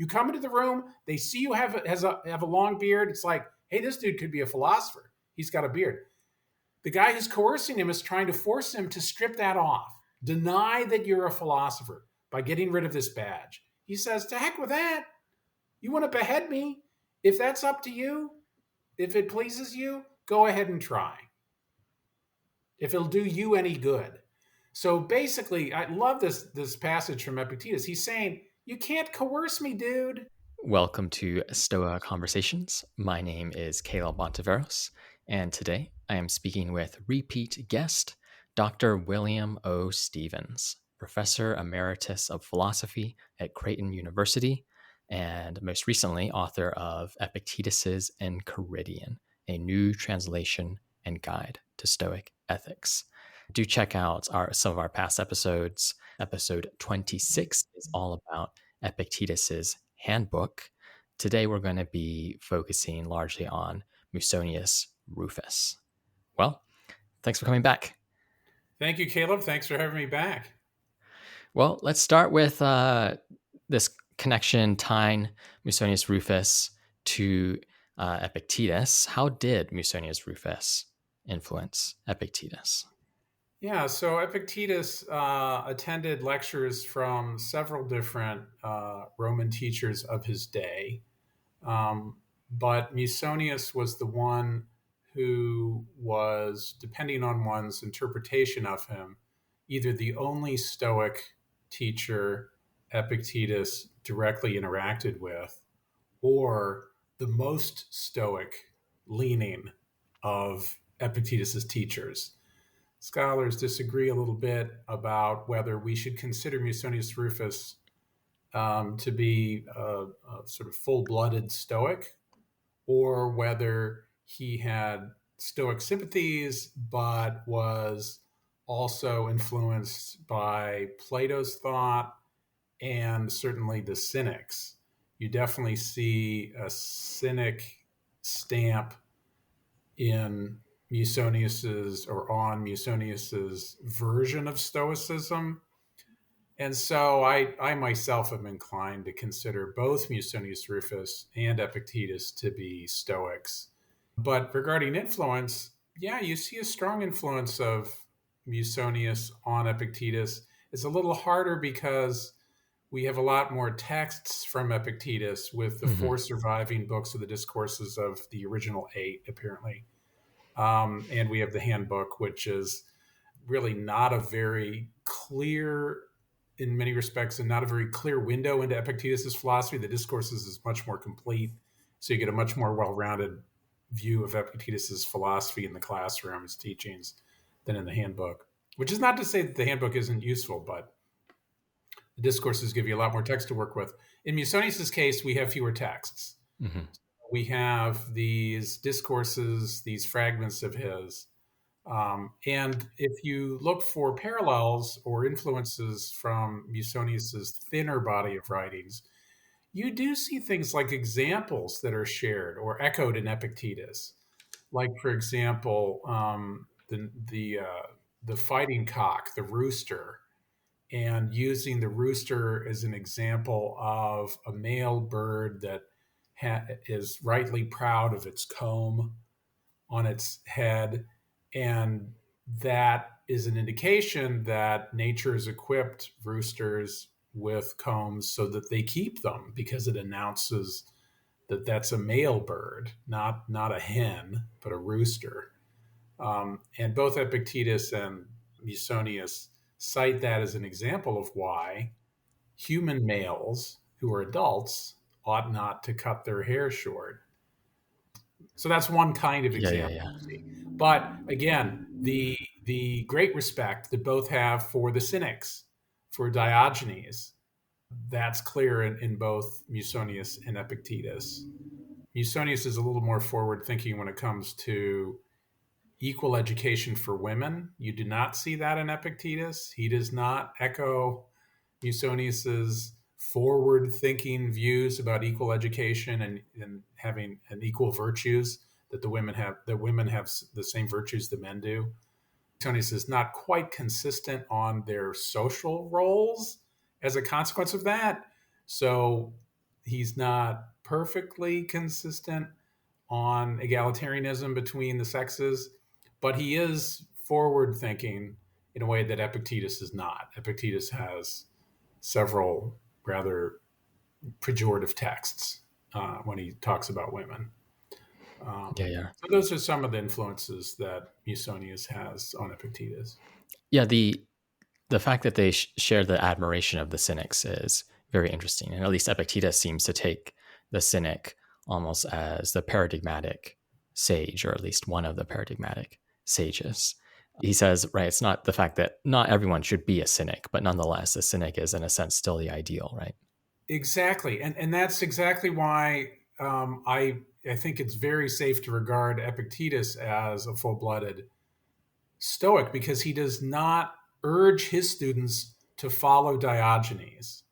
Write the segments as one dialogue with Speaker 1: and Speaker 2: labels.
Speaker 1: You come into the room, they see you have a long beard. It's like, hey, this dude could be a philosopher. He's got a beard. The guy who's coercing him is trying to force him to strip that off. Deny that you're a philosopher by getting rid of this badge. He says, to heck with that. You want to behead me? If that's up to you, if it pleases you, go ahead and try. If it'll do you any good. So basically, I love this passage from Epictetus. He's saying, you can't coerce me, dude.
Speaker 2: Welcome to Stoa Conversations. My name is Caleb Monteveros, and today I am speaking with repeat guest, Dr. William O. Stevens, Professor Emeritus of Philosophy at Creighton University, and most recently author of Epictetus's Enchiridion, a new translation and guide to Stoic ethics. Do check out some of our past episodes. Episode 26 is all about Epictetus's handbook. Today we're going to be focusing largely on Musonius Rufus. Well, thanks for coming back.
Speaker 1: Thank you, Caleb. Thanks for having me back.
Speaker 2: Well, let's start with this connection tying Musonius Rufus to Epictetus. How did Musonius Rufus influence Epictetus?
Speaker 1: Yeah, so Epictetus attended lectures from several different Roman teachers of his day. But Musonius was the one who was, depending on one's interpretation of him, either the only Stoic teacher Epictetus directly interacted with, or the most Stoic leaning of Epictetus's teachers. Scholars disagree a little bit about whether we should consider Musonius Rufus to be a sort of full-blooded Stoic, or whether he had Stoic sympathies but was also influenced by Plato's thought and certainly the Cynics. You definitely see a Cynic stamp in Musonius's or on Musonius's version of Stoicism. And so I myself am inclined to consider both Musonius Rufus and Epictetus to be Stoics. But regarding influence, yeah, you see a strong influence of Musonius on Epictetus. It's a little harder because we have a lot more texts from Epictetus with the four surviving books of the discourses of the original 8, apparently. And we have the handbook, which is really not a very clear, in many respects, and not a very clear window into Epictetus's philosophy. The discourses is much more complete, so you get a much more well-rounded view of Epictetus's philosophy in the classroom, his teachings, than in the handbook. Which is not to say that the handbook isn't useful, but the discourses give you a lot more text to work with. In Musonius's case, we have fewer texts. Mm-hmm. We have these discourses, these fragments of his. And if you look for parallels or influences from Musonius's thinner body of writings, you do see things like examples that are shared or echoed in Epictetus. Like, for example, the fighting cock, the rooster, and using the rooster as an example of a male bird that is rightly proud of its comb on its head. And that is an indication that nature has equipped roosters with combs so that they keep them, because it announces that that's a male bird, not a hen, but a rooster. And both Epictetus and Musonius cite that as an example of why human males who are adults ought not to cut their hair short. So that's one kind of example. Yeah. But again, the great respect that both have for the Cynics, for Diogenes, that's clear in both Musonius and Epictetus. Musonius is a little more forward-thinking when it comes to equal education for women. You do not see that in Epictetus. He does not echo Musonius's forward-thinking views about equal education and having an equal virtues, that women have the same virtues that men do. Musonius is not quite consistent on their social roles as a consequence of that. So He's not perfectly consistent on egalitarianism between the sexes, but he is forward thinking in a way that Epictetus is not. Epictetus has several rather pejorative texts when he talks about women.
Speaker 2: Yeah, yeah.
Speaker 1: So those are some of the influences that Musonius has on Epictetus.
Speaker 2: Yeah, the fact that they share the admiration of the cynics is very interesting. And at least Epictetus seems to take the cynic almost as the paradigmatic sage, or at least one of the paradigmatic sages. He says, right, it's not the fact that not everyone should be a cynic, but nonetheless, a cynic is in a sense still the ideal, right?
Speaker 1: Exactly, and that's exactly why I think it's very safe to regard Epictetus as a full blooded Stoic because he does not urge his students to follow Diogenes.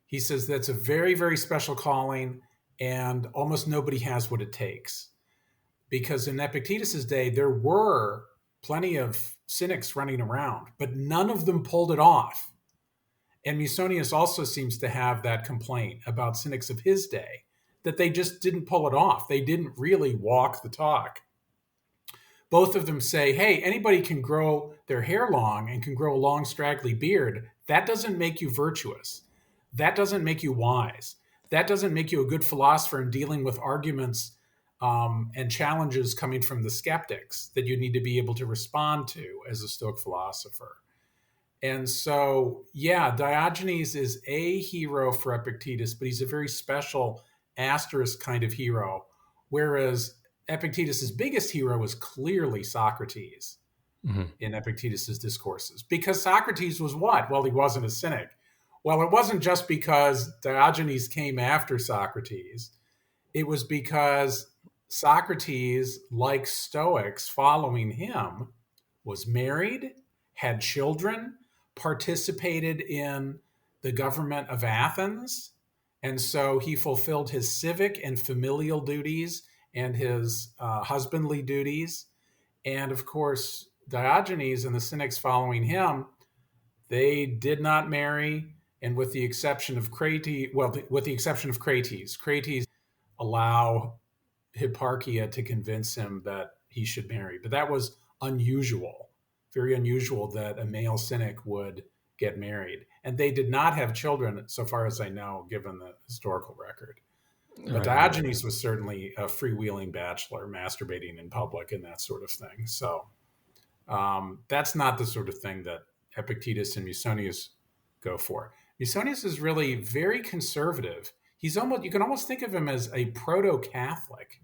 Speaker 1: He says that's a very, very special calling, and almost nobody has what it takes. Because in Epictetus's day, there were plenty of cynics running around, but none of them pulled it off. And Musonius also seems to have that complaint about cynics of his day that they just didn't pull it off. They didn't really walk the talk. Both of them say, hey, anybody can grow their hair long and can grow a long, straggly beard. That doesn't make you virtuous. That doesn't make you wise. That doesn't make you a good philosopher in dealing with arguments and challenges coming from the skeptics that you need to be able to respond to as a Stoic philosopher. And so, yeah, Diogenes is a hero for Epictetus, but he's a very special asterisk kind of hero. Whereas Epictetus's biggest hero is clearly Socrates
Speaker 2: Mm-hmm.
Speaker 1: in Epictetus's discourses. Because Socrates was what? Well, he wasn't a cynic. Well, it wasn't just because Diogenes came after Socrates. It was because Socrates, like Stoics following him, was married, had children, participated in the government of Athens. And so he fulfilled his civic and familial duties and his husbandly duties. And of course, Diogenes and the Cynics following him, they did not marry. And with the exception of Crates, with the exception of Crates allow Hipparchia to convince him that he should marry. But that was unusual, very unusual that a male cynic would get married. And they did not have children, so far as I know, given the historical record. But
Speaker 2: Right, right.
Speaker 1: Diogenes was certainly a freewheeling bachelor, masturbating in public and that sort of thing. So that's not the sort of thing that Epictetus and Musonius go for. Musonius is really very conservative. He's almost, you can almost think of him as a proto-Catholic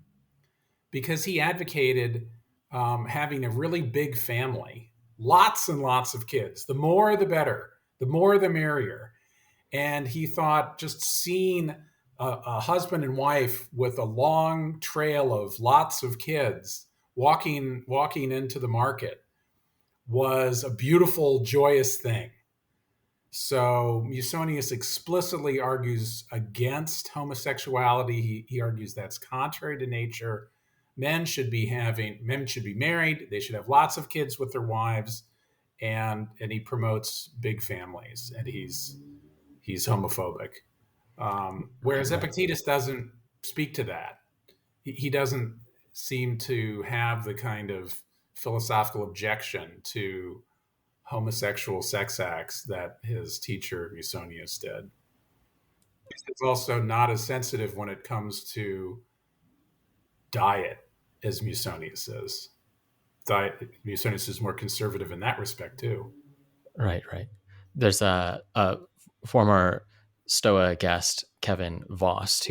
Speaker 1: because he advocated having a really big family, lots and lots of kids. The more, the better. The more, the merrier. And he thought just seeing a husband and wife with a long trail of lots of kids walking into the market was a beautiful, joyous thing. So Musonius explicitly argues against homosexuality. He argues that's contrary to nature. Men should be married. They should have lots of kids with their wives, and he promotes big families. And he's homophobic.
Speaker 2: Right,
Speaker 1: Whereas
Speaker 2: right.
Speaker 1: Epictetus doesn't speak to that. He doesn't seem to have the kind of philosophical objection to homosexual sex acts that his teacher Musonius did. He's also not as sensitive when it comes to diet as Musonius is. Musonius is more conservative in that respect too.
Speaker 2: Right, right. There's a former Stoa guest, Kevin Voss,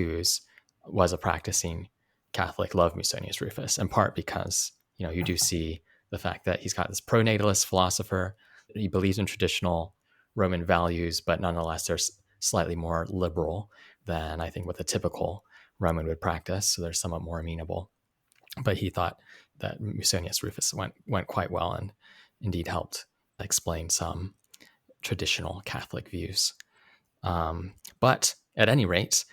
Speaker 2: was a practicing Catholic, loved Musonius Rufus, in part because you do see the fact that he's got this pronatalist philosopher. He believes in traditional Roman values, but nonetheless, they're slightly more liberal than I think what the typical Roman would practice. So they're somewhat more amenable. But he thought that Musonius Rufus went quite well and indeed helped explain some traditional Catholic views. But at any rate,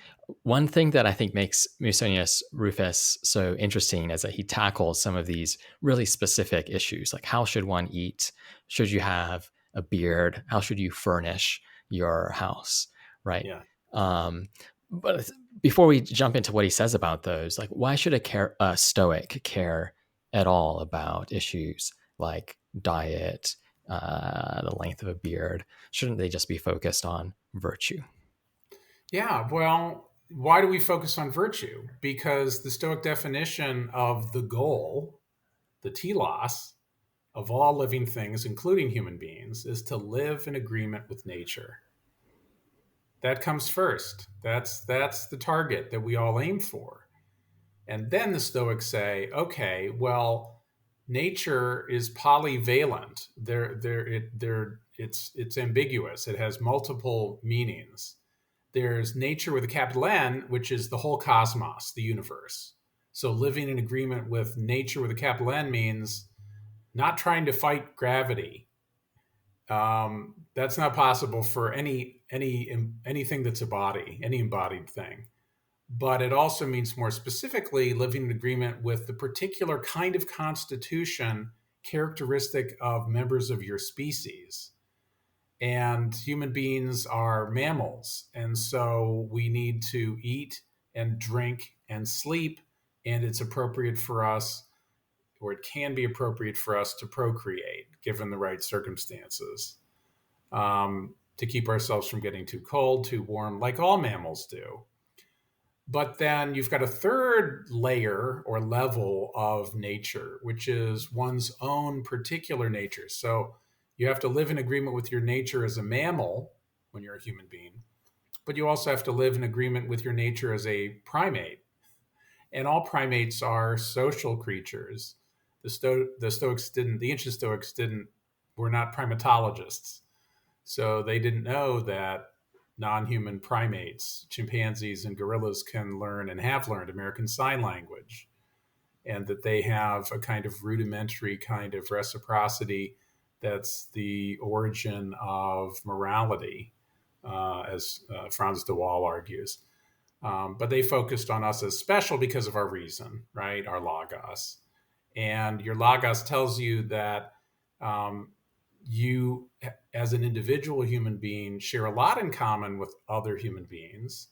Speaker 2: one thing that I think makes Musonius Rufus so interesting is that he tackles some of these really specific issues, like how should one eat? Should you have a beard? How should you furnish your house? Right.
Speaker 1: Yeah.
Speaker 2: Um, But before we jump into what he says about those, like, why should a Stoic care at all about issues like diet, the length of a beard? Shouldn't they just be focused on virtue?
Speaker 1: Yeah, well, why do we focus on virtue? Because the Stoic definition of the goal, the telos, of all living things, including human beings, is to live in agreement with nature. That comes first. That's the target that we all aim for. And then the Stoics say, okay, well, nature is polyvalent. It's ambiguous. It has multiple meanings. There's nature with a capital N, which is the whole cosmos, the universe. So living in agreement with nature with a capital N means not trying to fight gravity. That's not possible for anything that's a body, any embodied thing. But it also means more specifically living in agreement with the particular kind of constitution characteristic of members of your species. And human beings are mammals. And so we need to eat and drink and sleep. And it's appropriate for us, or it can be appropriate for us to procreate given the right circumstances, to keep ourselves from getting too cold, too warm, like all mammals do. But then you've got a third layer or level of nature, which is one's own particular nature. So you have to live in agreement with your nature as a mammal when you're a human being, but you also have to live in agreement with your nature as a primate. And all primates are social creatures. The Stoics didn't, the ancient Stoics didn't, were not primatologists. So they didn't know that non-human primates, chimpanzees and gorillas, can learn and have learned American Sign Language, and that they have a kind of rudimentary kind of reciprocity that's the origin of morality, as Franz de Waal argues. But they focused on us as special because of our reason, right? Our logos. And your logos tells you that you, as an individual human being, share a lot in common with other human beings,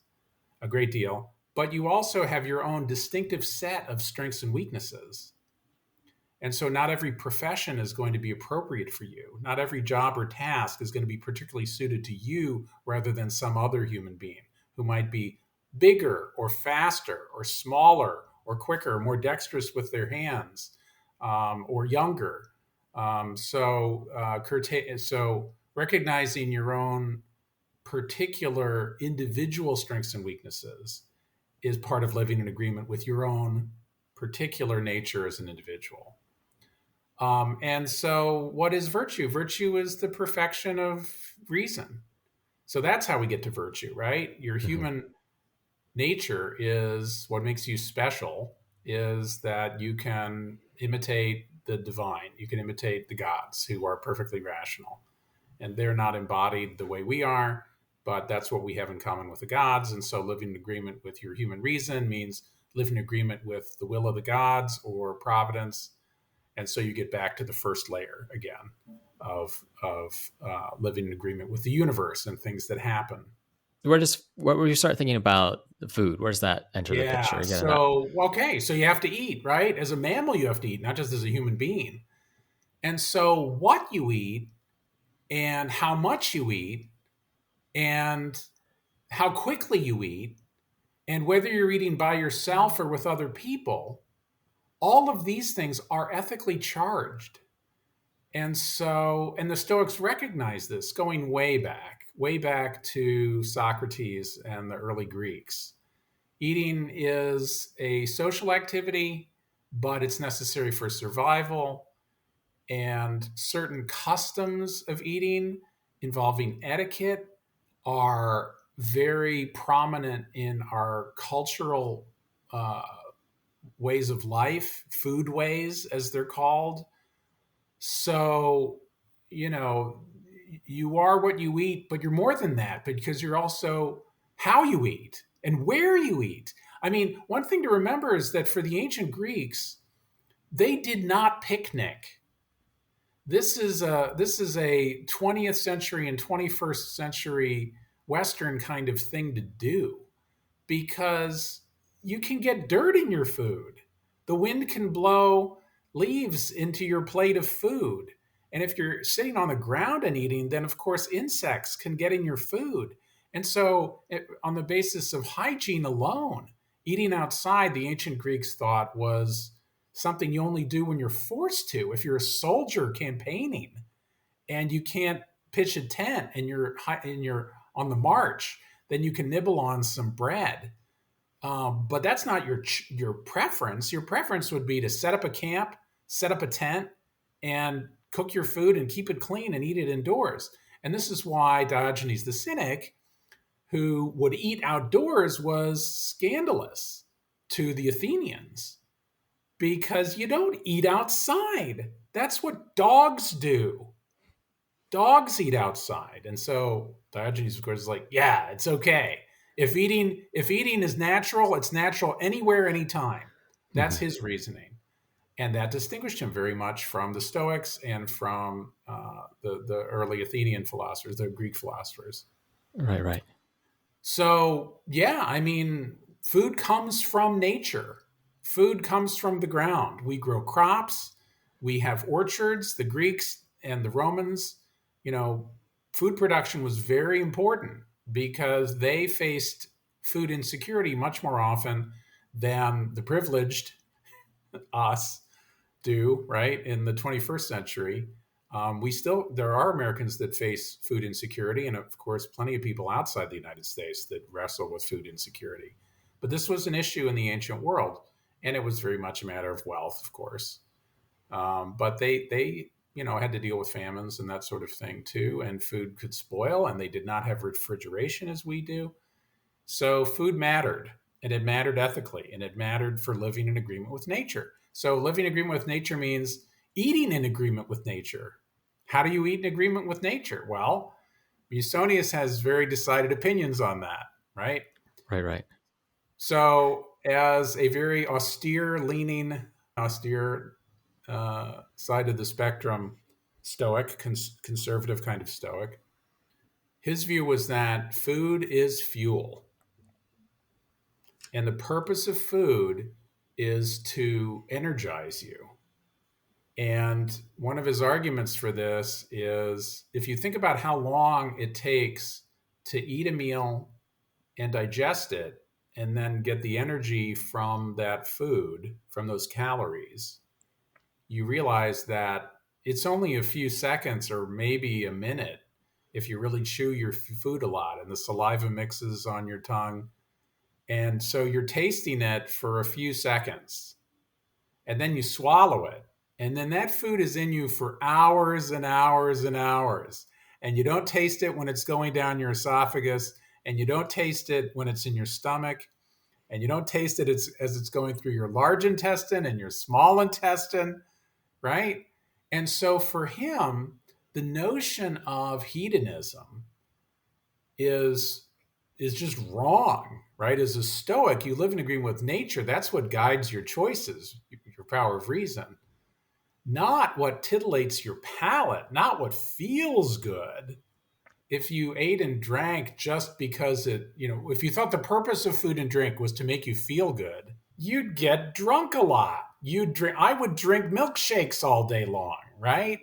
Speaker 1: a great deal, but you also have your own distinctive set of strengths and weaknesses. And so, not every profession is going to be appropriate for you. Not every job or task is going to be particularly suited to you rather than some other human being who might be bigger or faster or smaller or quicker, or more dexterous with their hands, or younger. So recognizing your own particular individual strengths and weaknesses is part of living in agreement with your own particular nature as an individual. And so, what is virtue? Virtue is the perfection of reason. So that's how we get to virtue, right? Your
Speaker 2: Mhm.
Speaker 1: human nature is what makes you special, is that you can imitate the divine, you can imitate the gods who are perfectly rational. And they're not embodied the way we are, but that's what we have in common with the gods. And so living in agreement with your human reason means living in agreement with the will of the gods or providence. And so you get back to the first layer again of living in agreement with the universe and things that happen.
Speaker 2: Where you start thinking about the food? Where does that enter the picture?
Speaker 1: Yeah.
Speaker 2: Again, that.
Speaker 1: So, okay. So you have to eat, right? As a mammal, you have to eat, not just as a human being. And so what you eat and how much you eat and how quickly you eat and whether you're eating by yourself or with other people, all of these things are ethically charged. And so, and the Stoics recognize this going way back to Socrates and the early Greeks. Eating is a social activity, but it's necessary for survival. And certain customs of eating involving etiquette are very prominent in our cultural uh, ways of life, food ways, as they're called. So, you know, you are what you eat, but you're more than that because you're also how you eat and where you eat. I mean, one thing to remember is that for the ancient Greeks, they did not picnic. This is a 20th century and 21st century Western kind of thing to do. because you can get dirt in your food. The wind can blow leaves into your plate of food. And if you're sitting on the ground and eating, then of course insects can get in your food. And so, on the basis of hygiene alone, eating outside, the ancient Greeks thought was something you only do when you're forced to. If you're a soldier campaigning and you can't pitch a tent and you're on the march, then you can nibble on some bread. But that's not your preference. Your preference would be to set up a camp, set up a tent, and cook your food and keep it clean and eat it indoors. And this is why Diogenes the Cynic, who would eat outdoors, was scandalous to the Athenians, because you don't eat outside. That's what dogs do. Dogs eat outside. And so Diogenes, of course, is like, yeah, it's okay. If eating is natural, it's natural anywhere, anytime. That's his reasoning. And that distinguished him very much from the Stoics and from the early Athenian philosophers, the Greek philosophers.
Speaker 2: Right, right.
Speaker 1: So, yeah, I mean, food comes from nature. Food comes from the ground. We grow crops. We have orchards. The Greeks and the Romans, food production was very important because they faced food insecurity much more often than the privileged, us, do, right? In the 21st century, there are Americans that face food insecurity, and of course, plenty of people outside the United States that wrestle with food insecurity. But this was an issue in the ancient world, and it was very much a matter of wealth, of course. But they had to deal with famines and that sort of thing too, and food could spoil, and they did not have refrigeration as we do. So food mattered, and it mattered ethically, and it mattered for living in agreement with nature. So living in agreement with nature means eating in agreement with nature. How do you eat in agreement with nature? Well, Musonius has very decided opinions on that, right?
Speaker 2: Right, right.
Speaker 1: So, as a very austere side of the spectrum, Stoic, conservative kind of Stoic, his view was that food is fuel. And the purpose of food is to energize you. And one of his arguments for this is, if you think about how long it takes to eat a meal and digest it, and then get the energy from that food, from those calories, you realize that it's only a few seconds or maybe a minute if you really chew your food a lot and the saliva mixes on your tongue. And so you're tasting it for a few seconds, and then you swallow it. And then that food is in you for hours and hours and hours. And you don't taste it when it's going down your esophagus, and you don't taste it when it's in your stomach, and you don't taste it as it's going through your large intestine and your small intestine, right? And so for him, the notion of hedonism is just wrong, right? As a Stoic, you live in agreement with nature. That's what guides your choices, your power of reason, not what titillates your palate, not what feels good. If you ate and drank just because if you thought the purpose of food and drink was to make you feel good, you'd get drunk a lot. I would drink milkshakes all day long, right?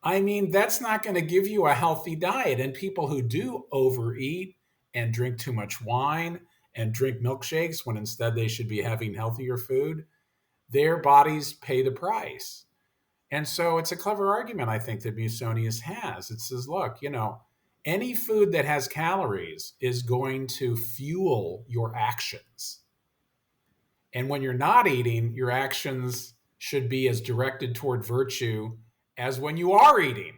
Speaker 1: I mean, that's not going to give you a healthy diet. And people who do overeat and drink too much wine and drink milkshakes when instead they should be having healthier food, their bodies pay the price. And so it's a clever argument, I think, that Musonius has. It says, look, any food that has calories is going to fuel your actions. And when you're not eating, your actions should be as directed toward virtue as when you are eating.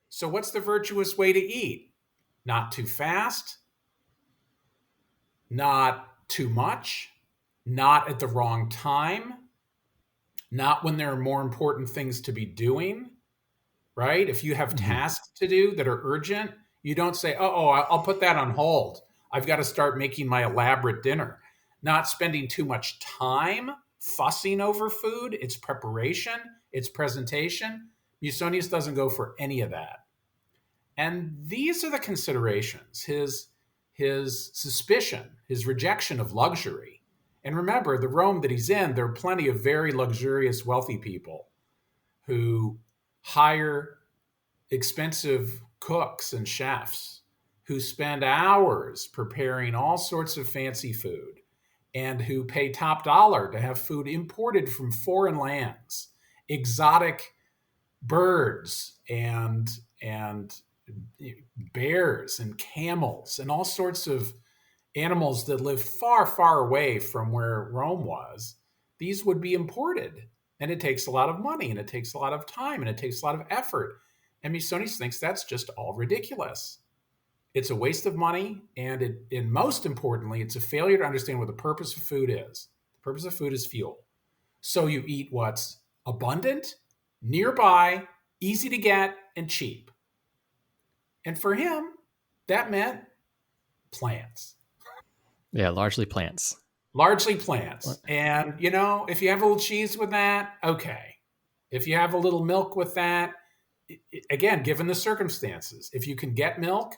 Speaker 1: So what's the virtuous way to eat? Not too fast, not too much, not at the wrong time, not when there are more important things to be doing, right? If you have tasks to do that are urgent, you don't say, I'll put that on hold. I've got to start making my elaborate dinner. Not spending too much time fussing over food, its preparation, its presentation. Musonius doesn't go for any of that. And these are the considerations. His his suspicion, his rejection of luxury. And remember, the Rome that he's in, there are plenty of very luxurious, wealthy people who hire expensive cooks and chefs who spend hours preparing all sorts of fancy food and who pay top dollar to have food imported from foreign lands, exotic birds and bears and camels and all sorts of animals that live far, far away from where Rome was. These would be imported. And it takes a lot of money and it takes a lot of time and it takes a lot of effort. And Musonius thinks that's just all ridiculous. It's a waste of money. And most importantly, it's a failure to understand what the purpose of food is. The purpose of food is fuel. So you eat what's abundant, nearby, easy to get, and cheap. And for him, that meant plants.
Speaker 2: Yeah, largely plants.
Speaker 1: Largely plants. And, if you have a little cheese with that, okay. If you have a little milk with that, again, given the circumstances, if you can get milk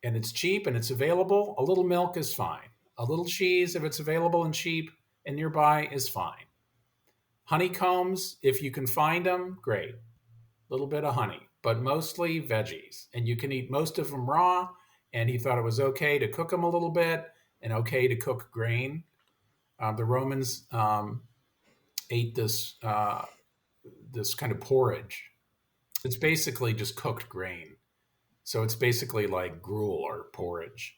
Speaker 1: and it's cheap and it's available, a little milk is fine. A little cheese, if it's available and cheap and nearby, is fine. Honeycombs, if you can find them, great. A little bit of honey, but mostly veggies. And you can eat most of them raw. And he thought it was okay to cook them a little bit and okay to cook grain. The Romans ate this kind of porridge. It's basically just cooked grain. So it's basically like gruel or porridge.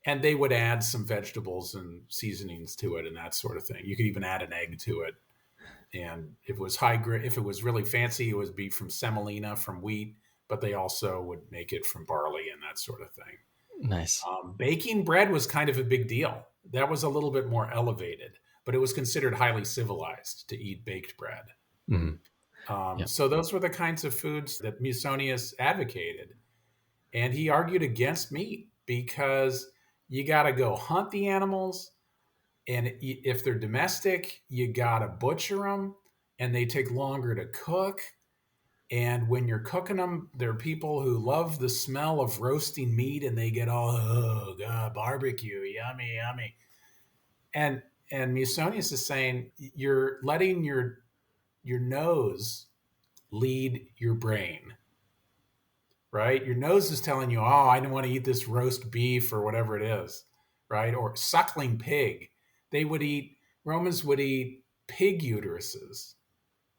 Speaker 1: And they would add some vegetables and seasonings to it and that sort of thing. You could even add an egg to it. And if it was really fancy, it would be from semolina, from wheat, but they also would make it from barley and that sort of thing.
Speaker 2: Nice.
Speaker 1: Baking bread was kind of a big deal. That was a little bit more elevated, but it was considered highly civilized to eat baked bread.
Speaker 2: Mm. Yep.
Speaker 1: So those were the kinds of foods that Musonius advocated. And he argued against meat because you got to go hunt the animals. And if they're domestic, you got to butcher them and they take longer to cook. And when you're cooking them, there are people who love the smell of roasting meat and they get all, oh, God, barbecue, yummy, yummy. And Musonius is saying you're letting your nose lead your brain, right? Your nose is telling you, oh, I don't want to eat this roast beef or whatever it is, right? Or suckling pig. Romans would eat pig uteruses.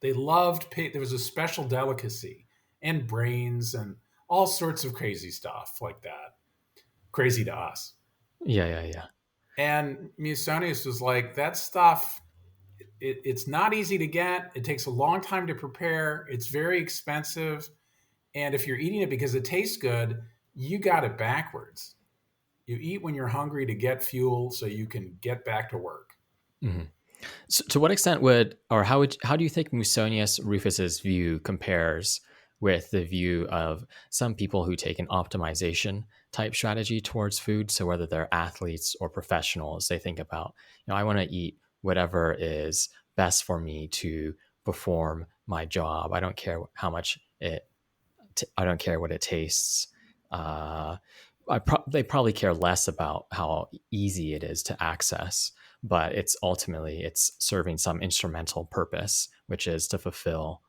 Speaker 1: They loved pig. There was a special delicacy and brains and all sorts of crazy stuff like that. Crazy to us.
Speaker 2: Yeah.
Speaker 1: And Musonius was like, that stuff, it's not easy to get. It takes a long time to prepare. It's very expensive. And if you're eating it because it tastes good, you got it backwards. You eat when you're hungry to get fuel so you can get back to work.
Speaker 2: Mm-hmm. So to what extent how do you think Musonius Rufus's view compares with the view of some people who take an optimization type strategy towards food? So whether they're athletes or professionals, they think about, I want to eat whatever is best for me to perform my job. I don't care how much I don't care what it tastes. They probably care less about how easy it is to access, but it's serving some instrumental purpose, which is to fulfill,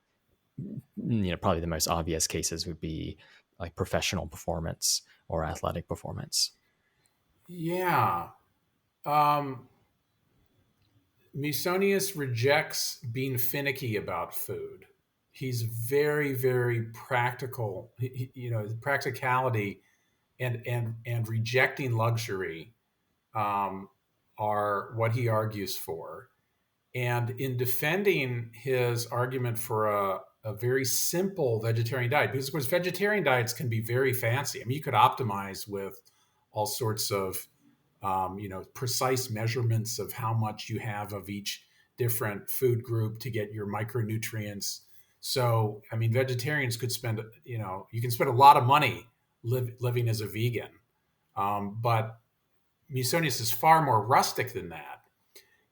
Speaker 2: probably the most obvious cases would be like professional performance or athletic performance.
Speaker 1: Yeah. Musonius rejects being finicky about food. He's very, very practical. Practicality and rejecting luxury are what he argues for. And in defending his argument for a very simple vegetarian diet, because of course vegetarian diets can be very fancy. I mean, you could optimize with all sorts of precise measurements of how much you have of each different food group to get your micronutrients. So, I mean, vegetarians could spend, you can spend a lot of money living as a vegan. But Musonius is far more rustic than that.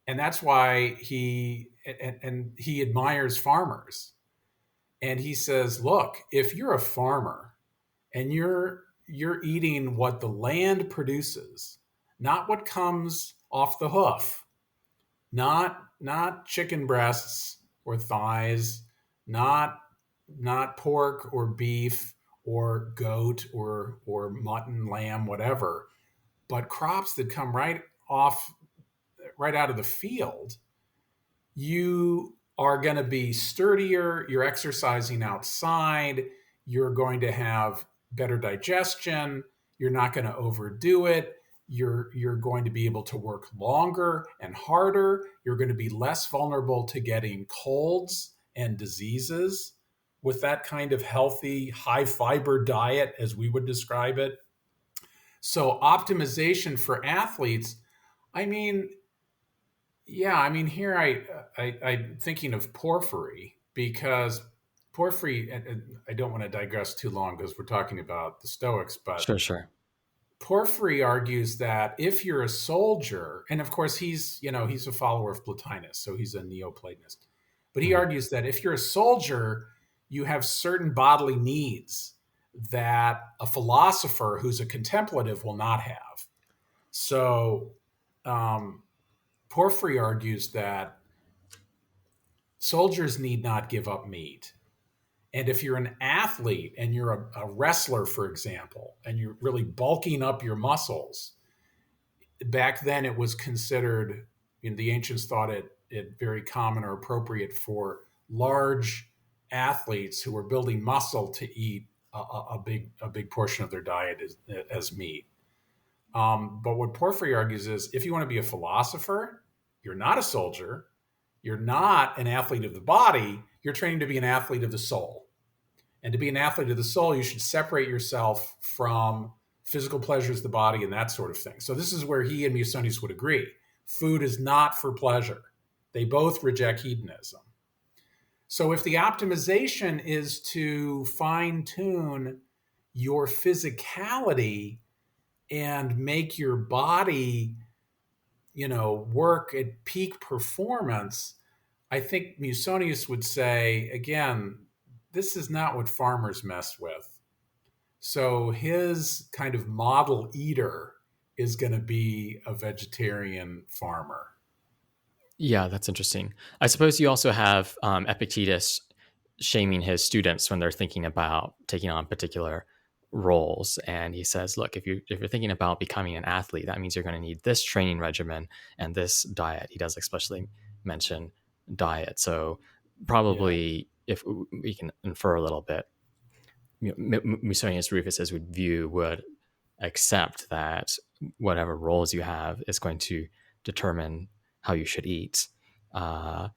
Speaker 1: And that's why he admires farmers. And he says, look, if you're a farmer and you're eating what the land produces, not what comes off the hoof, not chicken breasts or thighs, not not pork or beef or goat or mutton, lamb, whatever, but crops that come right out of the field. You are going to be sturdier, you're exercising outside, you're going to have better digestion, you're not going to overdo it, you're going to be able to work longer and harder, you're going to be less vulnerable to getting colds and diseases with that kind of healthy high fiber diet as we would describe it. So optimization for athletes, I mean, yeah, I mean, here I'm thinking of Porphyry because Porphyry, and I don't want to digress too long because we're talking about the Stoics, but
Speaker 2: Sure, sure.
Speaker 1: Porphyry argues that if you're a soldier, and of course he's a follower of Plotinus, so he's a Neoplatonist, but he
Speaker 2: Mhm.
Speaker 1: argues that if you're a soldier, you have certain bodily needs that a philosopher who's a contemplative will not have. So um, Porphyry argues that soldiers need not give up meat. And if you're an athlete and you're a wrestler, for example, and you're really bulking up your muscles, back then it was considered, the ancients thought it very common or appropriate for large athletes who were building muscle to eat a big portion of their diet as meat. But what Porphyry argues is if you want to be a philosopher, you're not a soldier, you're not an athlete of the body, you're training to be an athlete of the soul. And to be an athlete of the soul, you should separate yourself from physical pleasures of the body and that sort of thing. So this is where he and Musonius would agree. Food is not for pleasure. They both reject hedonism. So if the optimization is to fine tune your physicality and make your body, work at peak performance, I think Musonius would say, again, this is not what farmers mess with. So his kind of model eater is going to be a vegetarian farmer.
Speaker 2: Yeah, that's interesting. I suppose you also have Epictetus shaming his students when they're thinking about taking on particular roles, and he says, "Look, if you're thinking about becoming an athlete, that means you're going to need this training regimen and this diet." He does especially mention diet, so
Speaker 1: Yeah.
Speaker 2: probably if we can infer a little bit, Musonius Rufus would accept that whatever roles you have is going to determine how you should eat. Uh,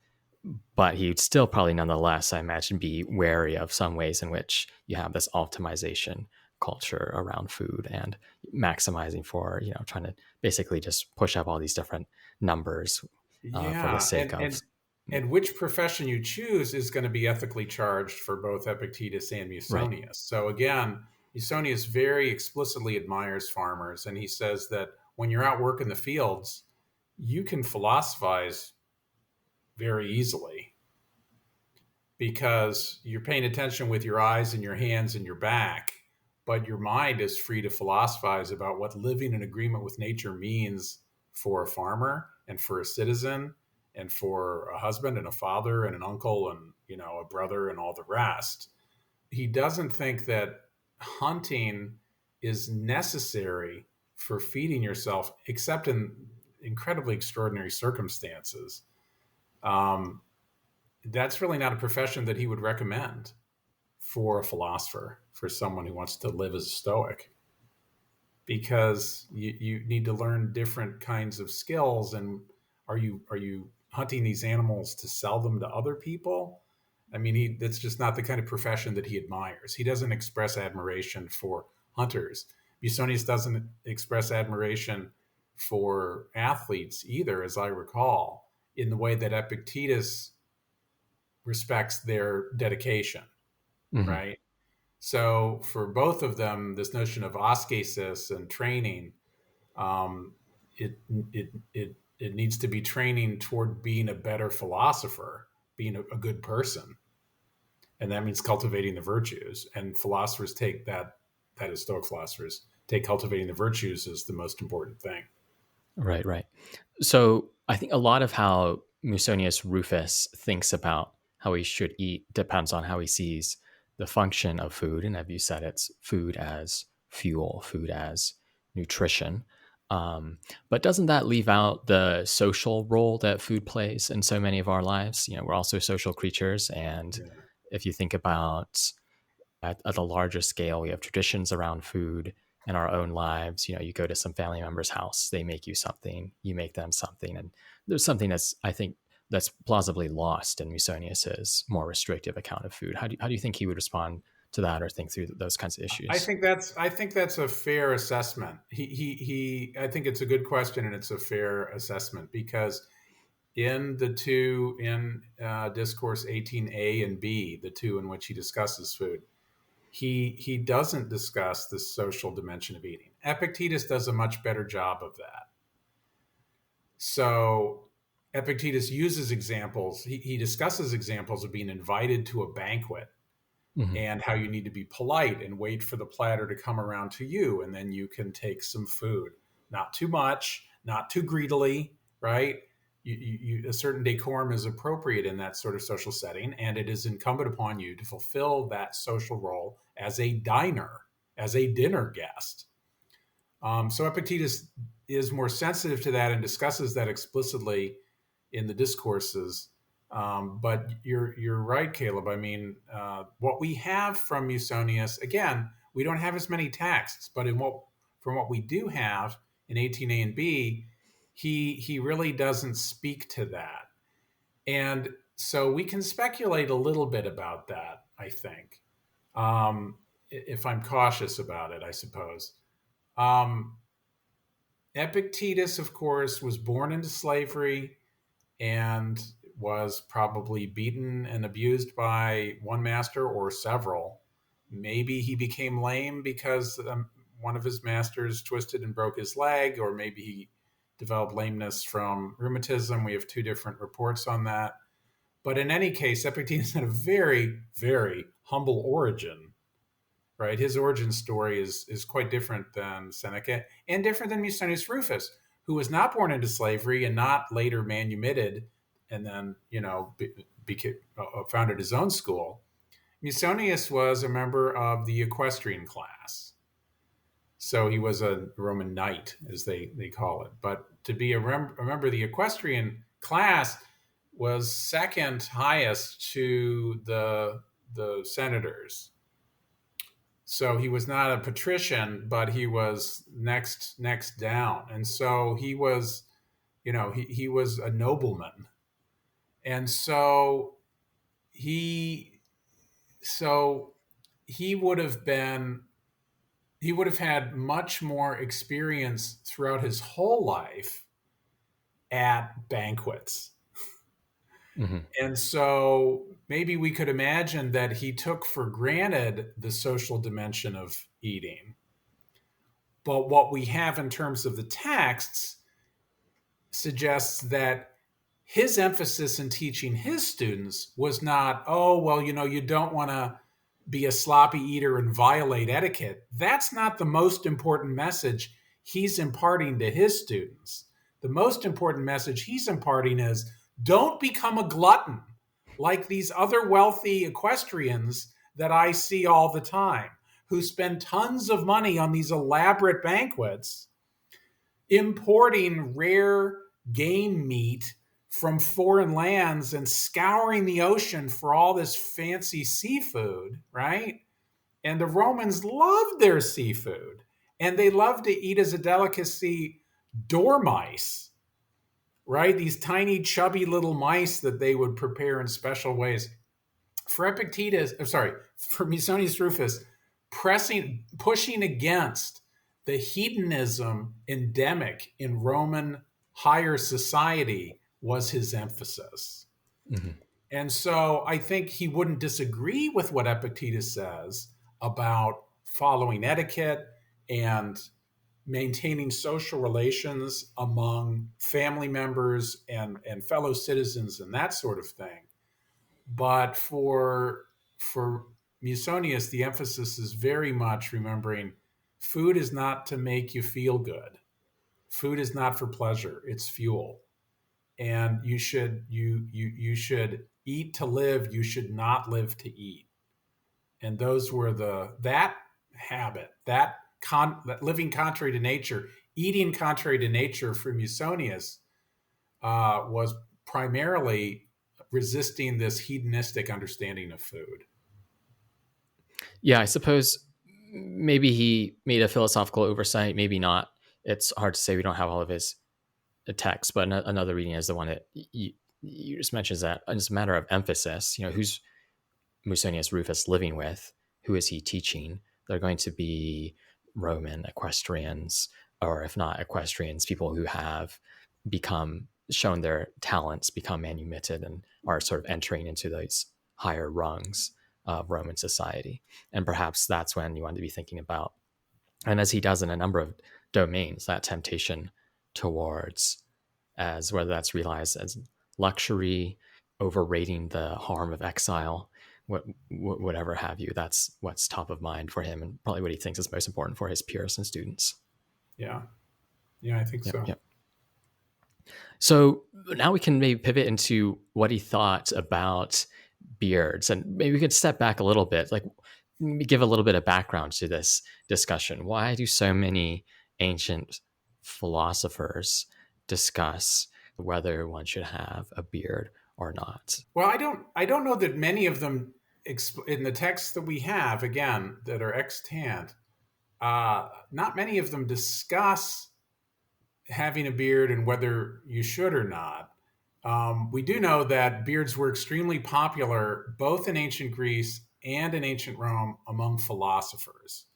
Speaker 2: but he'd still probably nonetheless, I imagine, be wary of some ways in which you have this optimization culture around food and maximizing for, trying to basically just push up all these different numbers for the
Speaker 1: Yeah.
Speaker 2: sake
Speaker 1: And,
Speaker 2: of.
Speaker 1: and, and which profession you choose is going to be ethically charged for both Epictetus and
Speaker 2: Right.
Speaker 1: Musonius. So again, Musonius very explicitly admires farmers, and he says that when you're out working the fields, you can philosophize very easily because you're paying attention with your eyes and your hands and your back, but your mind is free to philosophize about what living in agreement with nature means for a farmer and for a citizen and for a husband and a father and an uncle and a brother and all the rest. He doesn't think that hunting is necessary for feeding yourself except in incredibly extraordinary circumstances. um, that's really not a profession that he would recommend for a philosopher, for someone who wants to live as a Stoic, because you need to learn different kinds of skills. And are you hunting these animals to sell them to other people? I mean, that's just not the kind of profession that he admires. He doesn't express admiration for hunters. Musonius doesn't express admiration for athletes either, as I recall, in the way that Epictetus respects their dedication,
Speaker 2: Mhm.
Speaker 1: right? So for both of them, this notion of ascesis and training, um, it it needs to be training toward being a better philosopher, being a good person, and that means cultivating the virtues. And philosophers take that. that is, Stoic philosophers take cultivating the virtues as the most important thing.
Speaker 2: Right, right. So I think a lot of how Musonius Rufus thinks about how he should eat depends on how he sees the function of food. And as you said, it's food as fuel, food as nutrition. But doesn't that leave out the social role that food plays in so many of our lives? You know, we're also social creatures. And
Speaker 1: Yeah.
Speaker 2: if you think about at a larger scale, we have traditions around food in our own lives. You know, you go to some family member's house, they make you something, you make them something. And there's something that's, I think, that's plausibly lost in Musonius's more restrictive account of food. How do you think he would respond to that or think through those kinds of issues?
Speaker 1: I think that's a fair assessment. He I think it's a good question and it's a fair assessment because in discourse 18a and b, the two in which he discusses food, he doesn't discuss the social dimension of eating. Epictetus does a much better job of that. So Epictetus uses examples. He discusses examples of being invited to a banquet
Speaker 2: Hmm.
Speaker 1: and how you need to be polite and wait for the platter to come around to you, and then you can take some food. Not too much, not too greedily, right? A certain decorum is appropriate in that sort of social setting, and it is incumbent upon you to fulfill that social role as a diner, as a dinner guest. So Epictetus is more sensitive to that and discusses that explicitly in the discourses. But you're right, Caleb. I mean, what we have from Musonius, again, we don't have as many texts, but from what we do have in 18a and b, he really doesn't speak to that, and so we can speculate a little bit about that. I think, if I'm cautious about it, I suppose. Um, Epictetus, of course, was born into slavery and was probably beaten and abused by one master or several. Maybe he became lame because one of his masters twisted and broke his leg, or maybe he developed lameness from rheumatism. We have two different reports on that. But in any case, Epictetus had a very, very humble origin, right? His origin story is quite different than Seneca and different than Musonius Rufus, who was not born into slavery and not later manumitted, and then founded his own school. Musonius was a member of the equestrian class, so he was a Roman knight, as they call it. But to be a member of the equestrian class was second highest to the senators. So he was not a patrician, but he was next down, and so he was, he was a nobleman, and he so he would have been he would have had much more experience throughout his whole life at banquets.
Speaker 2: Hmm.
Speaker 1: And so maybe we could imagine that he took for granted the social dimension of eating. But what we have in terms of the texts suggests that his emphasis in teaching his students was not, oh, well, you don't want to be a sloppy eater and violate etiquette. That's not the most important message he's imparting to his students. The most important message he's imparting is don't become a glutton like these other wealthy equestrians that I see all the time who spend tons of money on these elaborate banquets importing rare game meat from foreign lands and scouring the ocean for all this fancy seafood, right? And the Romans loved their seafood and they loved to eat as a delicacy dormice, right? These tiny, chubby little mice that they would prepare in special ways. For for Musonius Rufus, pushing against the hedonism endemic in Roman higher society was his emphasis.
Speaker 2: Hmm.
Speaker 1: And so I think he wouldn't disagree with what Epictetus says about following etiquette and maintaining social relations among family members and fellow citizens and that sort of thing. But for Musonius, the emphasis is very much remembering food is not to make you feel good. Food is not for pleasure, it's fuel. And you should eat to live, you should not live to eat. And those were that habit, that living contrary to nature, eating contrary to nature for Musonius was primarily resisting this hedonistic understanding of food.
Speaker 2: Yeah, I suppose maybe he made a philosophical oversight, maybe not. It's hard to say. We don't have all of his text, but another reading is the one that you just mentions that it's a matter of emphasis. Who's Musonius Rufus living with? Who is he teaching? They're going to be Roman equestrians, or if not equestrians, people who have shown their talents, become manumitted, and are sort of entering into those higher rungs of Roman society. And perhaps that's when you want to be thinking about, and as he does in a number of domains, that temptation towards, as whether that's realized as luxury, overrating the harm of exile, whatever have you. That's what's top of mind for him, and probably what he thinks is most important for his peers and students.
Speaker 1: Yeah. Yeah, I think
Speaker 2: Yep,
Speaker 1: so.
Speaker 2: yep. So now we can maybe pivot into what he thought about beards, and maybe we could step back a little bit, like maybe give a little bit of background to this discussion. Why do so many ancient philosophers discuss whether one should have a beard or not?
Speaker 1: Well, I don't know that many of them in the texts that we have, again, that are extant, not many of them discuss having a beard and whether you should or not. We do know that beards were extremely popular both in ancient Greece and in ancient Rome among philosophers.